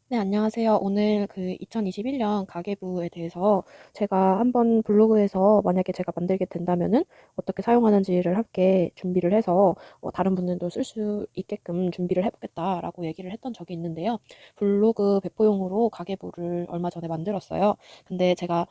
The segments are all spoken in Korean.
네, 안녕하세요. 오늘 2021년 가계부에 대해서 제가 한번 블로그에서 만약에 제가 만들게 된다면은 어떻게 사용하는지를 함께 준비를 해서 다른 분들도 쓸 수 있게끔 준비를 해보겠다라고 얘기를 했던 적이 있는데요. 블로그 배포용으로 가계부를 얼마 전에 만들었어요. 근데 제가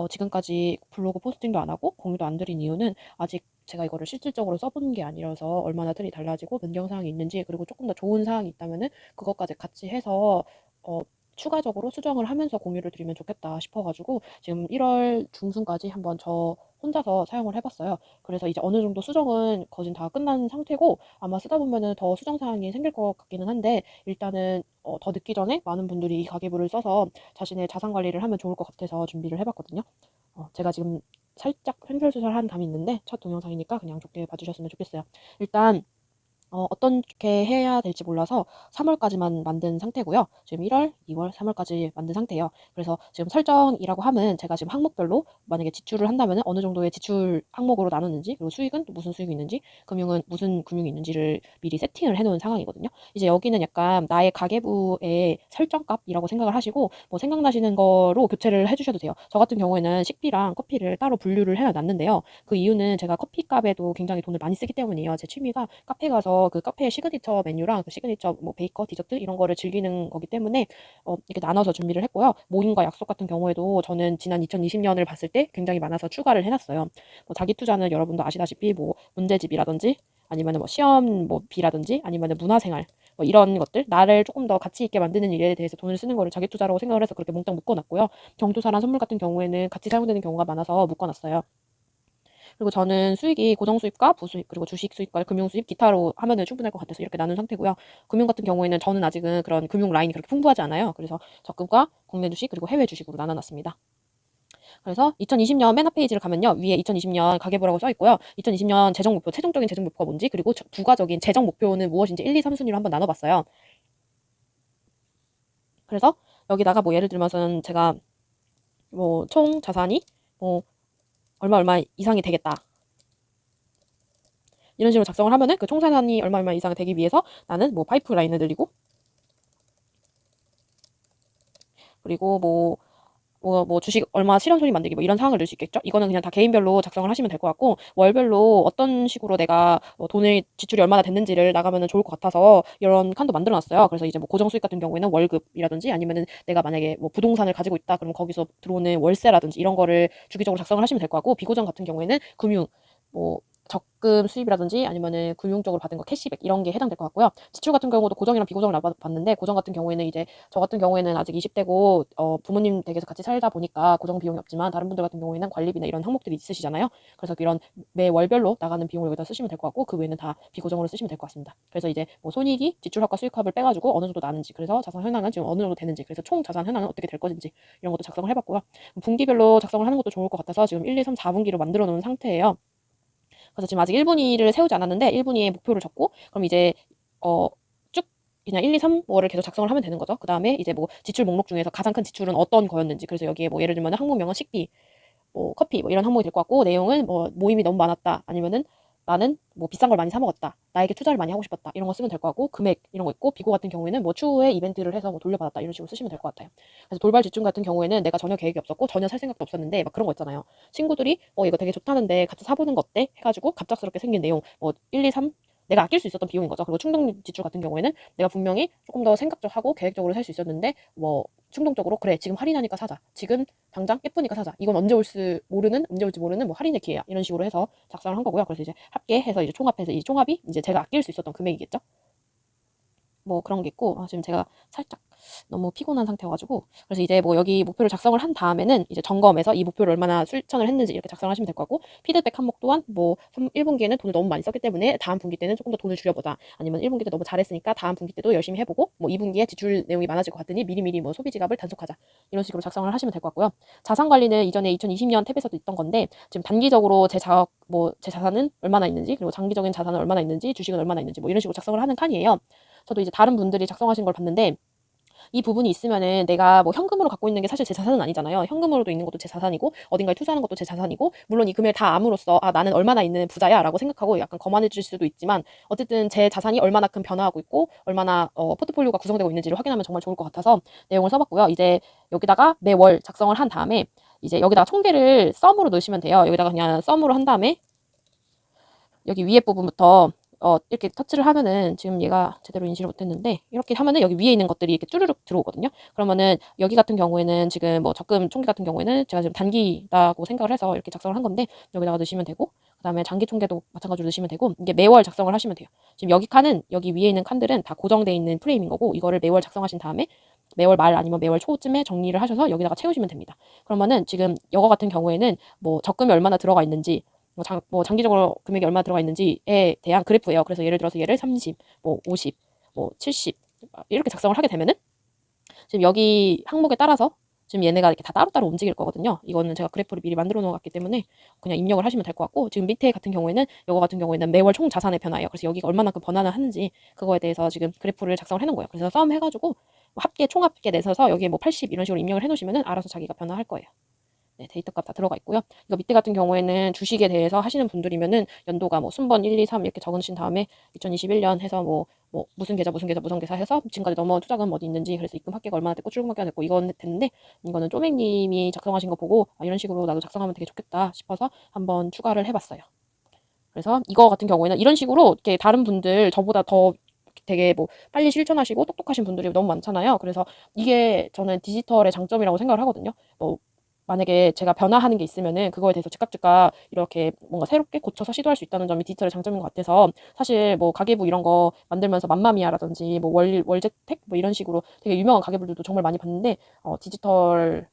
지금까지 블로그 포스팅도 안 하고 공유도 안 드린 이유는 아직 제가 이거를 실질적으로 써본 게 아니라서 얼마나 틀이 달라지고 변경 사항이 있는지, 그리고 조금 더 좋은 사항이 있다면은 그것까지 같이 해서 어, 추가적으로 수정을 하면서 공유를 드리면 좋겠다 싶어가지고 지금 1월 중순까지 한번 저 혼자서 사용을 해봤어요. 그래서 이제 어느 정도 수정은 거진 다 끝난 상태고 아마 쓰다 보면은 더 수정 사항이 생길 것 같기는 한데, 일단은 더 늦기 전에 많은 분들이 이 가계부를 써서 자신의 자산 관리를 하면 좋을 것 같아서 준비를 해봤거든요. 제가 지금 살짝 횡설수설한 감이 있는데 첫 동영상이니까 그냥 좋게 봐주셨으면 좋겠어요. 일단 어떻게 해야 될지 몰라서 3월까지만 만든 상태고요. 지금 1월, 2월, 3월까지 만든 상태예요. 그래서 지금 설정이라고 하면 제가 지금 항목별로 만약에 지출을 한다면 어느 정도의 지출 항목으로 나누는지, 그리고 수익은 또 무슨 수익이 있는지, 금융은 무슨 금융이 있는지를 미리 세팅을 해놓은 상황이거든요. 이제 여기는 약간 나의 가계부의 설정값이라고 생각을 하시고 뭐 생각나시는 거로 교체를 해주셔도 돼요. 저 같은 경우에는 식비랑 커피를 따로 분류를 해놨는데요. 그 이유는 제가 커피값에도 굉장히 돈을 많이 쓰기 때문이에요. 제 취미가 카페 가서 그 카페의 시그니처 메뉴랑 그 시그니처 뭐 베이커, 디저트 이런 거를 즐기는 거기 때문에 이렇게 나눠서 준비를 했고요. 모임과 약속 같은 경우에도 저는 지난 2020년을 봤을 때 굉장히 많아서 추가를 해놨어요. 뭐 자기 투자는 여러분도 아시다시피 뭐 문제집이라든지 아니면은 뭐 시험 뭐 비라든지 아니면은 문화생활 뭐 이런 것들, 나를 조금 더 가치 있게 만드는 일에 대해서 돈을 쓰는 거를 자기 투자라고 생각을 해서 그렇게 몽땅 묶어놨고요. 경조사랑 선물 같은 경우에는 같이 사용되는 경우가 많아서 묶어놨어요. 그리고 저는 수익이 고정 수입과 부수입, 그리고 주식 수입과 금융 수입, 기타로 하면은 충분할 것 같아서 이렇게 나눈 상태고요. 금융 같은 경우에는 저는 아직은 그런 금융 라인이 그렇게 풍부하지 않아요. 그래서 적금과 국내 주식 그리고 해외 주식으로 나눠놨습니다. 그래서 2020년 맨 앞 페이지를 가면요, 위에 2020년 가계부라고 써 있고요. 2020년 재정 목표, 최종적인 재정 목표가 뭔지, 그리고 부가적인 재정 목표는 무엇인지 1, 2, 3순위로 한번 나눠봤어요. 그래서 여기다가 뭐 예를 들면은 제가 뭐 총 자산이 뭐 얼마 얼마 이상이 되겠다, 이런 식으로 작성을 하면은 그 총자산이 얼마 얼마 이상 되기 위해서 나는 뭐 파이프라인을 늘리고, 그리고 뭐 주식 얼마 실현손익 만들기 뭐 이런 사항을 넣을 수 있겠죠. 이거는 그냥 다 개인별로 작성을 하시면 될 것 같고, 월별로 어떤 식으로 내가 돈을 지출이 얼마나 됐는지를 나가면은 좋을 것 같아서 이런 칸도 만들어 놨어요. 그래서 이제 뭐 고정 수익 같은 경우에는 월급이라든지 아니면은 내가 만약에 뭐 부동산을 가지고 있다 그러면 거기서 들어오는 월세라든지 이런 거를 주기적으로 작성을 하시면 될 것 같고, 비고정 같은 경우에는 금융 뭐 적금 수입이라든지 아니면은 금융적으로 받은 거 캐시백 이런 게 해당될 것 같고요. 지출 같은 경우도 고정이랑 비고정을 나눠봤는데, 고정 같은 경우에는 이제 저 같은 경우에는 아직 20대고 부모님 댁에서 같이 살다 보니까 고정 비용이 없지만, 다른 분들 같은 경우에는 관리비나 이런 항목들이 있으시잖아요. 그래서 이런 매 월별로 나가는 비용을 여기다 쓰시면 될 것 같고, 그 외에는 다 비고정으로 쓰시면 될 것 같습니다. 그래서 이제 뭐 손익이 지출합과 수익합을 빼가지고 어느 정도 나는지, 그래서 자산 현황은 지금 어느 정도 되는지, 그래서 총 자산 현황은 어떻게 될 것인지 이런 것도 작성을 해봤고요. 분기별로 작성을 하는 것도 좋을 것 같아서 지금 1, 2, 3, 4분기로 만들어 놓은 상태예요. 그래서 지금 아직 1분위를 세우지 않았는데 1분위의 목표를 적고, 그럼 이제 어, 쭉 그냥 1, 2, 3월을 계속 작성을 하면 되는 거죠. 그 다음에 이제 뭐 지출 목록 중에서 가장 큰 지출은 어떤 거였는지, 그래서 여기에 뭐 예를 들면 항목명은 식비, 뭐 커피 뭐 이런 항목이 될 것 같고, 내용은 뭐 모임이 너무 많았다 아니면은 나는 뭐 비싼 걸 많이 사 먹었다, 나에게 투자를 많이 하고 싶었다, 이런 거 쓰면 될 것 같고, 금액 이런 거 있고, 비고 같은 경우에는 뭐 추후에 이벤트를 해서 뭐 돌려받았다 이런 식으로 쓰시면 될 것 같아요. 그래서 돌발 지출 같은 경우에는 내가 전혀 계획이 없었고 전혀 살 생각도 없었는데 막 그런 거 있잖아요. 친구들이 이거 되게 좋다는데 같이 사보는 거 어때 해가지고 갑작스럽게 생긴 내용, 뭐 1, 2, 3, 내가 아낄 수 있었던 비용인 거죠. 그리고 충동 지출 같은 경우에는 내가 분명히 조금 더 생각적하고 계획적으로 살 수 있었는데 뭐 충동적으로 그래 지금 할인하니까 사자, 지금 당장 예쁘니까 사자, 이건 언제 올지 모르는 뭐 할인의 기회야, 이런 식으로 해서 작성을 한 거고요. 그래서 이제 합계해서 이제 총합해서 이 총합이 이제 제가 아낄 수 있었던 금액이겠죠. 뭐 그런 게 있고, 지금 제가 살짝 너무 피곤한 상태여가지고, 그래서 이제 뭐 여기 목표를 작성을 한 다음에는 이제 점검해서 이 목표를 얼마나 실천을 했는지 이렇게 작성을 하시면 될 것 같고, 피드백 항목 또한 뭐 1분기에는 돈을 너무 많이 썼기 때문에 다음 분기 때는 조금 더 돈을 줄여보자, 아니면 1분기 때 너무 잘했으니까 다음 분기 때도 열심히 해보고, 뭐 2분기에 지출 내용이 많아질 것 같으니 미리미리 뭐 소비 지갑을 단속하자, 이런 식으로 작성을 하시면 될 것 같고요. 자산 관리는 이전에 2020년 탭에서도 있던 건데, 지금 단기적으로 제 자산은 얼마나 있는지, 그리고 장기적인 자산은 얼마나 있는지, 주식은 얼마나 있는지 뭐 이런 식으로 작성을 하는 칸이에요. 저도 이제 다른 분들이 작성하신 걸 봤는데 이 부분이 있으면은 내가 뭐 현금으로 갖고 있는 게 사실 제 자산은 아니잖아요. 현금으로도 있는 것도 제 자산이고 어딘가에 투자하는 것도 제 자산이고 물론 이 금액을 다 암으로써 아 나는 얼마나 있는 부자야라고 생각하고 약간 거만해질 수도 있지만 어쨌든 제 자산이 얼마나큼 변화하고 있고 얼마나 포트폴리오가 구성되고 있는지를 확인하면 정말 좋을 것 같아서 내용을 써봤고요. 이제 여기다가 매월 작성을 한 다음에 이제 여기다가 총계를 썸으로 넣으시면 돼요. 여기다가 그냥 썸으로 한 다음에 여기 위에 부분부터 이렇게 터치를 하면은 지금 얘가 제대로 인식을 못했는데 이렇게 하면은 여기 위에 있는 것들이 이렇게 쭈르륵 들어오거든요. 그러면은 여기 같은 경우에는 지금 뭐 적금 총계 같은 경우에는 제가 지금 단기라고 생각을 해서 이렇게 작성을 한 건데 여기다가 넣으시면 되고 그다음에 장기 총계도 마찬가지로 넣으시면 되고 이게 매월 작성을 하시면 돼요. 지금 여기 칸은 여기 위에 있는 칸들은 다 고정되어 있는 프레임인 거고 이거를 매월 작성하신 다음에 매월 말 아니면 매월 초쯤에 정리를 하셔서 여기다가 채우시면 됩니다. 그러면은 지금 이거 같은 경우에는 뭐 적금이 얼마나 들어가 있는지 뭐 장기적으로 금액이 얼마 들어가 있는지에 대한 그래프예요. 그래서 예를 들어서 얘를 30, 뭐 50, 뭐 70 이렇게 작성을 하게 되면은 지금 여기 항목에 따라서 지금 얘네가 이렇게 다 따로따로 움직일 거거든요. 이거는 제가 그래프를 미리 만들어 놓았기 때문에 그냥 입력을 하시면 될 것 같고 지금 밑에 같은 경우에는 이거 같은 경우에는 매월 총 자산의 변화예요. 그래서 여기가 얼마만큼 변화를 하는지 그거에 대해서 지금 그래프를 작성을 해놓은 거예요. 그래서 썸 해가지고 합계 총합계 내셔서 여기에 뭐 80 이런 식으로 입력을 해놓으시면은 알아서 자기가 변화할 거예요. 네, 데이터 값 다 들어가 있고요. 이거 밑에 같은 경우에는 주식에 대해서 하시는 분들이면은 연도가 뭐 순번 1, 2, 3 이렇게 적으신 다음에 2021년 해서 뭐 무슨 계좌 무슨 계좌 해서 지금까지 넘어온 투자금 어디 있는지 그래서 입금 합계가 얼마나 됐고 출금 합계가 됐고 이건 됐는데 이거는 쪼맹님이 작성하신 거 보고 아, 이런 식으로 나도 작성하면 되게 좋겠다 싶어서 한번 추가를 해봤어요. 그래서 이거 같은 경우에는 이런 식으로 이렇게 다른 분들 저보다 더 되게 뭐 빨리 실천하시고 똑똑하신 분들이 너무 많잖아요. 그래서 이게 저는 디지털의 장점이라고 생각을 하거든요. 뭐 만약에 제가 변화하는 게 있으면은 그거에 대해서 즉각 이렇게 뭔가 새롭게 고쳐서 시도할 수 있다는 점이 디지털의 장점인 것 같아서 사실 뭐 가계부 이런 거 만들면서 맘마미아라든지 뭐 월재택 뭐 이런 식으로 되게 유명한 가계부들도 정말 많이 봤는데 디지털로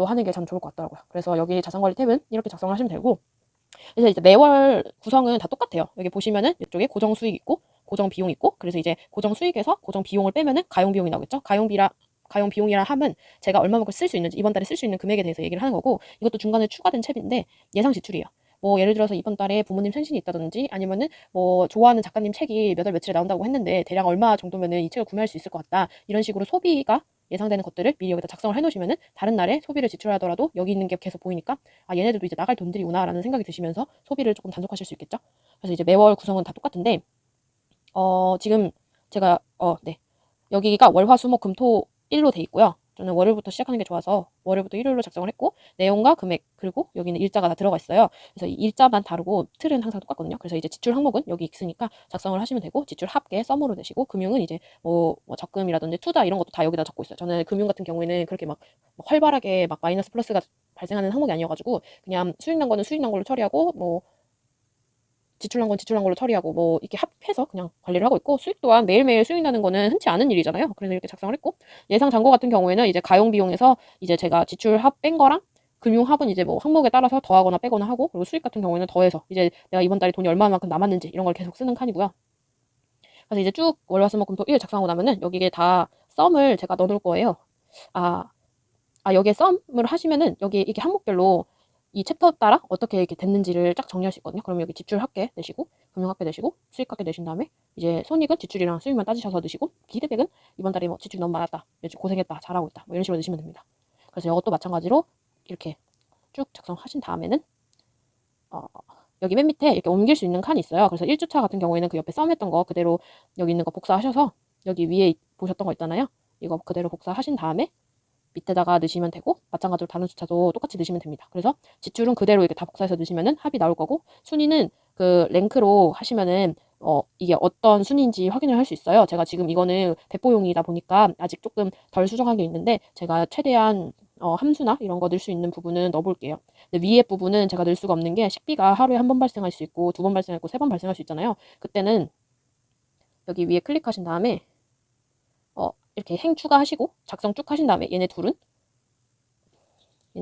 하는 게 참 좋을 것 같더라고요. 그래서 여기 자산관리 탭은 이렇게 작성을 하시면 되고 그래서 이제 매월 구성은 다 똑같아요. 여기 보시면은 이쪽에 고정 수익 있고 고정 비용 있고 그래서 이제 고정 수익에서 고정 비용을 빼면은 가용 비용이 나오겠죠. 가용 비용이라 함은 제가 얼마만큼 쓸 수 있는지 이번 달에 쓸 수 있는 금액에 대해서 얘기를 하는 거고 이것도 중간에 추가된 챕인데 예상 지출이에요. 뭐 예를 들어서 이번 달에 부모님 생신이 있다든지 아니면은 뭐 좋아하는 작가님 책이 몇 월 며칠에 나온다고 했는데 대략 얼마 정도면은 이 책을 구매할 수 있을 것 같다. 이런 식으로 소비가 예상되는 것들을 미리 여기다 작성을 해놓으시면은 다른 날에 소비를 지출하더라도 여기 있는 게 계속 보이니까 아 얘네들도 이제 나갈 돈들이구나라는 생각이 드시면서 소비를 조금 단속하실 수 있겠죠. 그래서 이제 매월 구성은 다 똑같은데 지금 제가 네. 여기가 월, 화, 수, 목, 금, 토, 일로 돼 있고요. 저는 월요일부터 시작하는 게 좋아서 월요일부터 일요일로 작성을 했고 내용과 금액 그리고 여기는 일자가 다 들어가 있어요. 그래서 이 일자만 다르고 틀은 항상 똑같거든요. 그래서 이제 지출 항목은 여기 있으니까 작성을 하시면 되고 지출 합계 썸으로 내시고 금융은 이제 뭐 적금이라든지 투자 이런 것도 다 여기다 적고 있어요. 저는 금융 같은 경우에는 그렇게 막 활발하게 막 마이너스 플러스가 발생하는 항목이 아니어가지고 그냥 수익 난 거는 수익 난 걸로 처리하고 뭐 지출한 건 지출한 걸로 처리하고 뭐 이렇게 합해서 그냥 관리를 하고 있고 수익 또한 매일매일 수익 나는 거는 흔치 않은 일이잖아요. 그래서 이렇게 작성을 했고 예상 잔고 같은 경우에는 이제 가용 비용에서 이제 제가 지출 합 뺀 거랑 금융 합은 이제 뭐 항목에 따라서 더하거나 빼거나 하고 그리고 수익 같은 경우에는 더해서 이제 내가 이번 달에 돈이 얼마만큼 남았는지 이런 걸 계속 쓰는 칸이고요. 그래서 이제 쭉 월화수목금토 일 작성하고 나면은 여기에 다 썸을 제가 넣어놓을 거예요. 아, 여기에 썸을 하시면은 여기 이게 항목별로 이 챕터 따라 어떻게 이렇게 됐는지를 쫙 정리할 수 있거든요. 그럼 여기 지출 합계 내시고 금융 합계 내시고 수익 합계 내신 다음에 이제 손익은 지출이랑 수익만 따지셔서 넣으시고 기대백은 이번 달에 뭐 지출이 너무 많았다, 요즘 고생했다, 잘하고 있다, 뭐 이런 식으로 넣으시면 됩니다. 그래서 이것도 마찬가지로 이렇게 쭉 작성하신 다음에는 어, 여기 맨 밑에 이렇게 옮길 수 있는 칸이 있어요. 그래서 1주차 같은 경우에는 그 옆에 썸했던 거 그대로 여기 있는 거 복사하셔서 여기 위에 보셨던 거 있잖아요. 이거 그대로 복사하신 다음에 밑에다가 넣으시면 되고 마찬가지로 다른 숫자도 똑같이 넣으시면 됩니다. 그래서 지출은 그대로 이렇게 다 복사해서 넣으시면은 합이 나올 거고 순위는 그 랭크로 하시면은 이게 어떤 순위인지 확인을 할 수 있어요. 제가 지금 이거는 배포용이다 보니까 아직 조금 덜 수정한 게 있는데 제가 최대한 함수나 이런 거 넣을 수 있는 부분은 넣어볼게요. 근데 위에 부분은 제가 넣을 수가 없는 게 식비가 하루에 한 번 발생할 수 있고 두 번 발생할 수 있고 세 번 발생할 수 있잖아요. 그때는 여기 위에 클릭하신 다음에 이렇게 행 추가하시고 작성 쭉 하신 다음에 얘네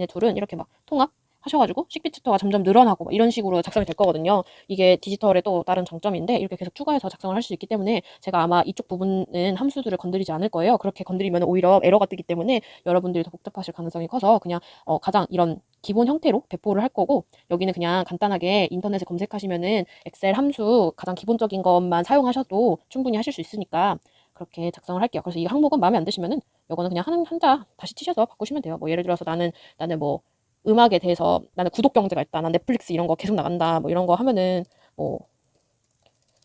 둘은 이렇게 막 통합 하셔가지고 식비 챕터가 점점 늘어나고 막 이런 식으로 작성이 될 거거든요. 이게 디지털의 또 다른 장점인데 이렇게 계속 추가해서 작성을 할 수 있기 때문에 제가 아마 이쪽 부분은 함수들을 건드리지 않을 거예요. 그렇게 건드리면 오히려 에러가 뜨기 때문에 여러분들이 더 복잡하실 가능성이 커서 그냥 가장 이런 기본 형태로 배포를 할 거고 여기는 그냥 간단하게 인터넷에 검색하시면은 엑셀 함수 가장 기본적인 것만 사용하셔도 충분히 하실 수 있으니까 그렇게 작성을 할게요. 그래서 이 항목은 마음에 안 드시면은 요거는 그냥 한자 다시 치셔서 바꾸시면 돼요. 뭐 예를 들어서 나는 뭐 음악에 대해서 나는 구독 경제가 있다. 난 넷플릭스 이런 거 계속 나간다. 뭐 이런 거 하면은 뭐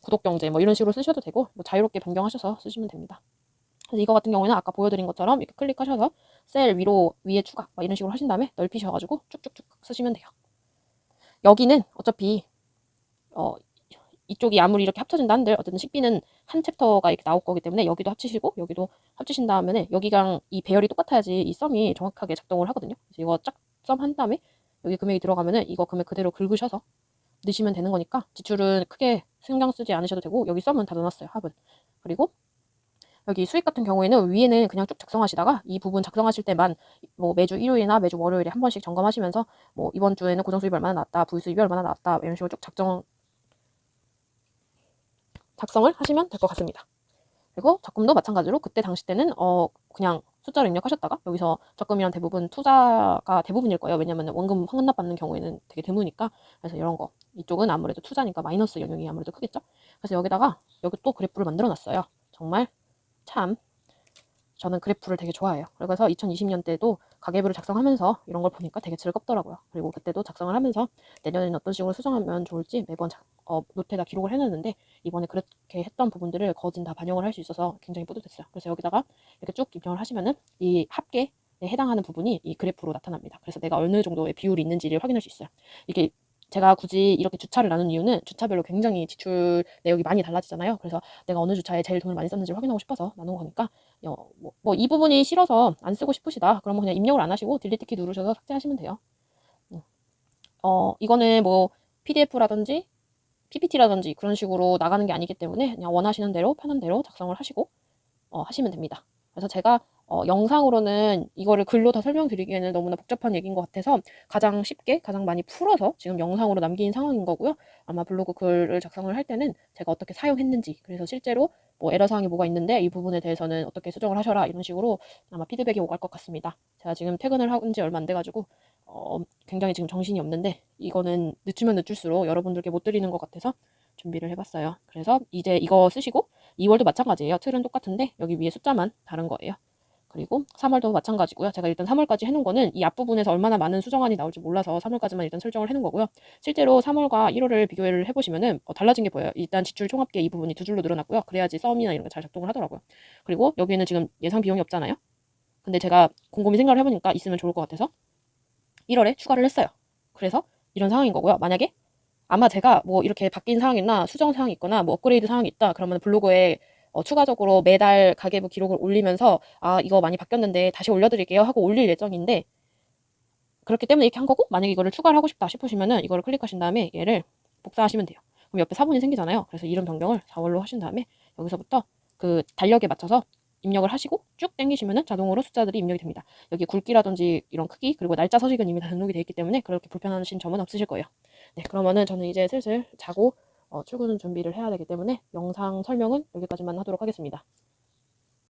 구독 경제 뭐 이런 식으로 쓰셔도 되고 뭐 자유롭게 변경하셔서 쓰시면 됩니다. 그래서 이거 같은 경우에는 아까 보여드린 것처럼 이렇게 클릭하셔서 셀 위로 위에 추가 막 이런 식으로 하신 다음에 넓히셔가지고 쭉쭉쭉 쓰시면 돼요. 여기는 어차피 이쪽이 아무리 이렇게 합쳐진다 한들 어쨌든 식비는 한 챕터가 이렇게 나올 거기 때문에 여기도 합치시고 여기도 합치신 다음에 여기랑 이 배열이 똑같아야지 이 썸이 정확하게 작동을 하거든요. 그래서 이거 짝 썸 한 다음에 여기 금액이 들어가면은 이거 금액 그대로 긁으셔서 넣으시면 되는 거니까 지출은 크게 신경 쓰지 않으셔도 되고 여기 썸은 다 넣어놨어요. 합은. 그리고 여기 수익 같은 경우에는 위에는 그냥 쭉 작성하시다가 이 부분 작성하실 때만 뭐 매주 일요일이나 매주 월요일에 한 번씩 점검하시면서 뭐 이번 주에는 고정 수입이 얼마나 나왔다, 부유 수입이 얼마나 나왔다 이런 식으로 쭉 작성을 하시면 될 것 같습니다. 그리고 적금도 마찬가지로 그때 당시 때는 그냥 숫자를 입력하셨다가 여기서 적금이란 대부분 투자가 대부분일 거예요. 왜냐면 원금 환납 받는 경우에는 되게 드무니까. 그래서 이런 거 이쪽은 아무래도 투자니까 마이너스 영역이 아무래도 크겠죠. 그래서 여기다가 여기 또 그래프를 만들어 놨어요. 정말 참 저는 그래프를 되게 좋아해요. 그래서 2020년 때도 가계부를 작성하면서 이런 걸 보니까 되게 즐겁더라고요. 그리고 그때도 작성을 하면서 내년에는 어떤 식으로 수정하면 좋을지 매번 노트에다 기록을 해놨는데 이번에 그렇게 했던 부분들을 거진 다 반영을 할 수 있어서 굉장히 뿌듯했어요. 그래서 여기다가 이렇게 쭉 입력을 하시면은 이 합계에 해당하는 부분이 이 그래프로 나타납니다. 그래서 내가 어느 정도의 비율이 있는지를 확인할 수 있어요. 이게 제가 굳이 이렇게 주차를 나눈 이유는 주차별로 굉장히 지출 내역이 많이 달라지잖아요. 그래서 내가 어느 주차에 제일 돈을 많이 썼는지 확인하고 싶어서 나눈 거니까 이 부분이 싫어서 안 쓰고 싶으시다. 그러면 그냥 입력을 안 하시고 딜리트 키 누르셔서 삭제하시면 돼요. 이거는 뭐 PDF라든지 PPT라든지 그런 식으로 나가는 게 아니기 때문에 그냥 원하시는 대로 편한 대로 작성을 하시고 하시면 됩니다. 그래서 제가 영상으로는 이거를 글로 다 설명드리기에는 너무나 복잡한 얘기인 것 같아서 가장 쉽게 가장 많이 풀어서 지금 영상으로 남긴 상황인 거고요. 아마 블로그 글을 작성을 할 때는 제가 어떻게 사용했는지 그래서 실제로 뭐 에러사항이 뭐가 있는데 이 부분에 대해서는 어떻게 수정을 하셔라 이런 식으로 아마 피드백이 오갈 것 같습니다. 제가 지금 퇴근을 한 지 얼마 안 돼가지고 굉장히 지금 정신이 없는데 이거는 늦추면 늦출수록 여러분들께 못 드리는 것 같아서 준비를 해봤어요. 그래서 이제 이거 쓰시고 2월도 마찬가지예요. 틀은 똑같은데 여기 위에 숫자만 다른 거예요. 그리고 3월도 마찬가지고요. 제가 일단 3월까지 해놓은 거는 이 앞부분에서 얼마나 많은 수정안이 나올지 몰라서 3월까지만 일단 설정을 해놓은 거고요. 실제로 3월과 1월을 비교를 해보시면은 달라진 게 보여요. 일단 지출 총합계 이 부분이 두 줄로 늘어났고요. 그래야지 썸이나 이런 게 잘 작동을 하더라고요. 그리고 여기는 지금 예상 비용이 없잖아요. 근데 제가 곰곰이 생각을 해보니까 있으면 좋을 것 같아서 1월에 추가를 했어요. 그래서 이런 상황인 거고요. 만약에 아마 제가 뭐 이렇게 바뀐 상황이나 수정 사항이 있거나 뭐 업그레이드 사항이 있다 그러면 블로그에 추가적으로 매달 가계부 기록을 올리면서 이거 많이 바뀌었는데 다시 올려드릴게요 하고 올릴 예정인데 그렇기 때문에 이렇게 한 거고 만약에 이거를 추가를 하고 싶다 싶으시면은 이거를 클릭하신 다음에 얘를 복사하시면 돼요. 그럼 옆에 사본이 생기잖아요. 그래서 이름 변경을 4월로 하신 다음에 여기서부터 그 달력에 맞춰서 입력을 하시고 쭉 당기시면은 자동으로 숫자들이 입력이 됩니다. 여기 굵기라든지 이런 크기 그리고 날짜 서식은 이미 다 등록이 되어 있기 때문에 그렇게 불편하신 점은 없으실 거예요. 네, 그러면은 저는 이제 슬슬 자고 출근 준비를 해야 되기 때문에 영상 설명은 여기까지만 하도록 하겠습니다.